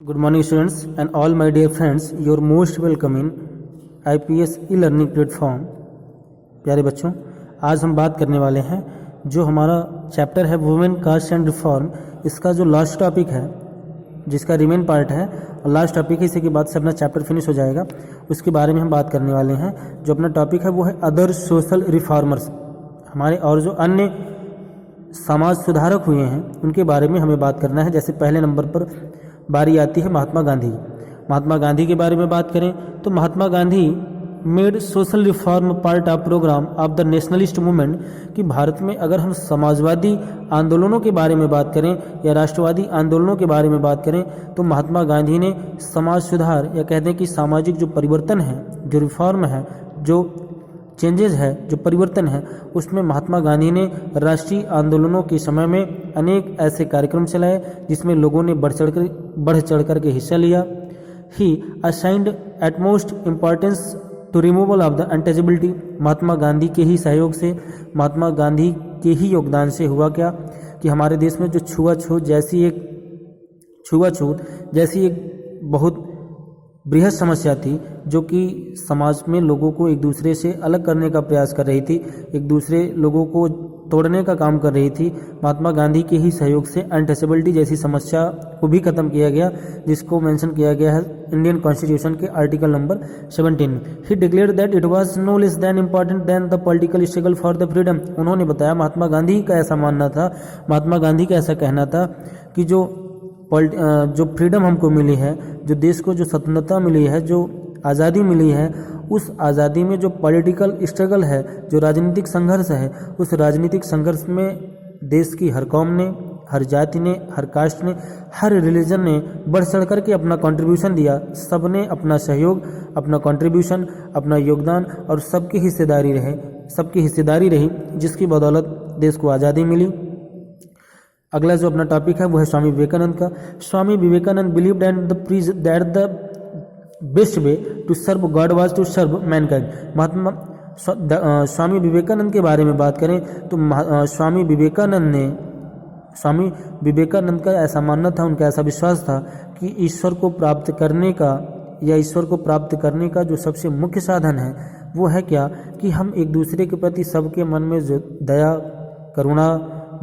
Good morning students and all my dear friends, you're most welcome in IPS e-learning platform। प्यारे बच्चों, आज हम बात करने वाले हैं जो हमारा चैप्टर है वुमेन कास्ट एंड रिफॉर्म, इसका जो लास्ट टॉपिक है, जिसका रिमेन पार्ट है और लास्ट टॉपिक है, इसी के बाद से अपना चैप्टर फिनिश हो जाएगा। उसके बारे में हम बात करने वाले हैं। जो अपना टॉपिक है वो है अदर सोशल रिफॉर्मर्स, हमारे और जो अन्य समाज सुधारक हुए हैं उनके बारे में हमें बात करना है। जैसे पहले नंबर पर बारी आती है महात्मा गांधी। महात्मा गांधी के बारे में बात करें तो Mahatma Gandhi made social reform part of programme of the nationalist movement, कि भारत में अगर हम समाजवादी आंदोलनों के बारे में बात करें या राष्ट्रवादी आंदोलनों के बारे में बात करें तो महात्मा गांधी ने समाज सुधार या कहते हैं कि सामाजिक जो परिवर्तन है, जो रिफॉर्म है, जो चेंजेस है, जो परिवर्तन है, उसमें महात्मा गांधी ने राष्ट्रीय आंदोलनों के समय में अनेक ऐसे कार्यक्रम चलाए जिसमें लोगों ने बढ़ चढ़ कर के हिस्सा लिया। He assigned utmost importance to removal of the untouchability. Mahatma Gandhi के ही सहयोग से, महात्मा गांधी के ही योगदान से हुआ क्या कि हमारे देश में जो छुआछूत जैसी एक बहुत बृहद समस्या थी, जो कि समाज में लोगों को एक दूसरे से अलग करने का प्रयास कर रही थी, एक दूसरे लोगों को तोड़ने का काम कर रही थी, महात्मा गांधी के ही सहयोग से अनटचेबिलिटी जैसी समस्या को भी खत्म किया गया, जिसको मेंशन किया गया है इंडियन कॉन्स्टिट्यूशन के आर्टिकल नंबर 17 में। He declared that it was no less than important than the political struggle for the freedom. उन्होंने बताया, महात्मा गांधी का ऐसा मानना था, महात्मा गांधी का ऐसा कहना था कि जो फ्रीडम हमको मिली है, जो देश को जो स्वतंत्रता मिली है, जो आज़ादी मिली है, उस आज़ादी में जो पॉलिटिकल स्ट्रगल है, जो राजनीतिक संघर्ष है, उस राजनीतिक संघर्ष में देश की हर कौम ने, हर जाति ने, हर कास्ट ने, हर रिलीजन ने बढ़ चढ़ करके अपना कंट्रीब्यूशन दिया। सब ने अपना सहयोग, अपना कंट्रीब्यूशन, अपना योगदान और सबकी हिस्सेदारी रही, जिसकी बदौलत देश को आज़ादी मिली। अगला जो अपना टॉपिक है वो है स्वामी विवेकानंद का। Swami Vivekananda believed and that the best way to serve God was to serve mankind. Swami Vivekananda के बारे में बात करें तो स्वामी विवेकानंद का ऐसा मानना था, उनका ऐसा विश्वास था कि ईश्वर को प्राप्त करने का जो सबसे मुख्य साधन है वो है क्या कि हम एक दूसरे के प्रति सबके मन में जो दया, करुणा,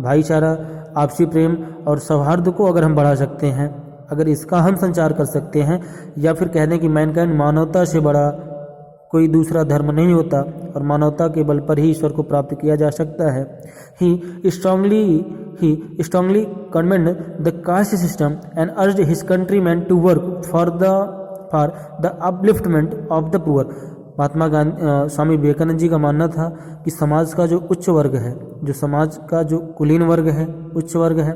भाईचारा, आपसी प्रेम और सौहार्द को अगर हम बढ़ा सकते हैं, अगर इसका हम संचार कर सकते हैं, या फिर कह दें कि मैनकाइंड, मानवता से बड़ा कोई दूसरा धर्म नहीं होता और मानवता के बल पर ही ईश्वर को प्राप्त किया जा सकता है। He strongly condemned the caste system and urged his countryman to work for the upliftment of the poor. Swami Vivekananda ji का मानना था कि समाज का जो उच्च वर्ग है, जो समाज का जो कुलीन वर्ग है, उच्च वर्ग है,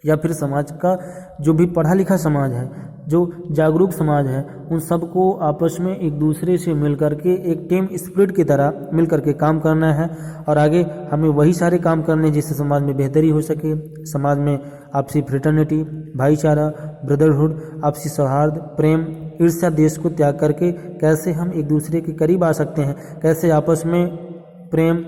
या फिर समाज का जो भी पढ़ा लिखा समाज है, जो जागरूक समाज है, उन सबको आपस में एक दूसरे से मिलकर के एक टीम स्पिरिट की तरह मिलकर के काम करना है और आगे हमें वही सारे काम करने जिससे समाज में बेहतरी हो सके। समाज में आपसी फ्रेटर्निटी, भाईचारा, ब्रदरहुड, आपसी सौहार्द, प्रेम, ईर्ष्या, देश को त्याग करके कैसे हम एक दूसरे के करीब आ सकते हैं, कैसे आपस में प्रेम,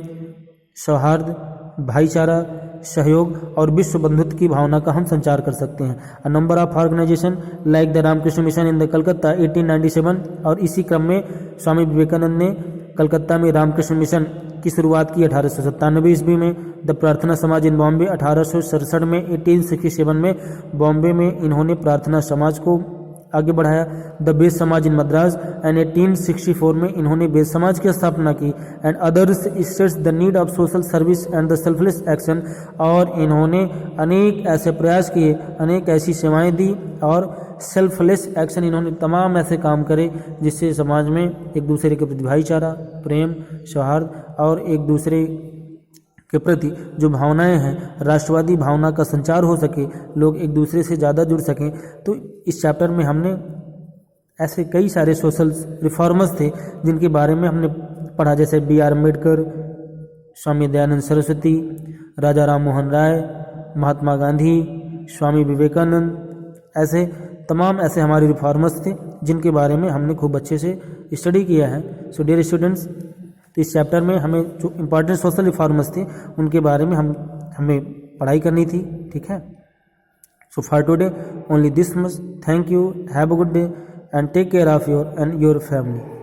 सौहार्द, भाईचारा, सहयोग और विश्व बंधुत्व की भावना का हम संचार कर सकते हैं। A number of organization like the Ramakrishna mission in the Calcutta 1897, और इसी क्रम में स्वामी विवेकानंद ने कलकत्ता में रामकृष्ण मिशन की शुरुआत की 1897 ईस्वी में। द प्रार्थना समाज इन बॉम्बे 1867 में। 1867 में बॉम्बे में इन्होंने प्रार्थना समाज को आगे बढ़ाया। द बेद समाज इन मद्रास एंड 1864 में इन्होंने बेद समाज की स्थापना की। And others states the need of social service and the selfless action, और इन्होंने अनेक ऐसे प्रयास किए, अनेक ऐसी सेवाएं दी और सेल्फलेस एक्शन, इन्होंने तमाम ऐसे काम करे जिससे समाज में एक दूसरे के प्रति भाईचारा, प्रेम, सौहार्द और एक दूसरे के प्रति जो भावनाएं हैं, राष्ट्रवादी भावना का संचार हो सके, लोग एक दूसरे से ज़्यादा जुड़ सकें। तो इस चैप्टर में हमने ऐसे कई सारे सोशल रिफॉर्मर्स थे जिनके बारे में हमने पढ़ा, जैसे B.R. अम्बेडकर, स्वामी दयानंद सरस्वती, राजा राम मोहन राय, महात्मा गांधी, स्वामी विवेकानंद, ऐसे तमाम ऐसे हमारे रिफॉर्मर्स थे जिनके बारे में हमने खूब अच्छे से स्टडी किया है। सो डियर स्टूडेंट्स, तो इस चैप्टर में हमें जो इम्पॉर्टेंट सोशल रिफॉर्मर्स थे उनके बारे में हमें पढ़ाई करनी थी, ठीक है। So for today only this much. Thank you. Have a good day and take care of your and your family.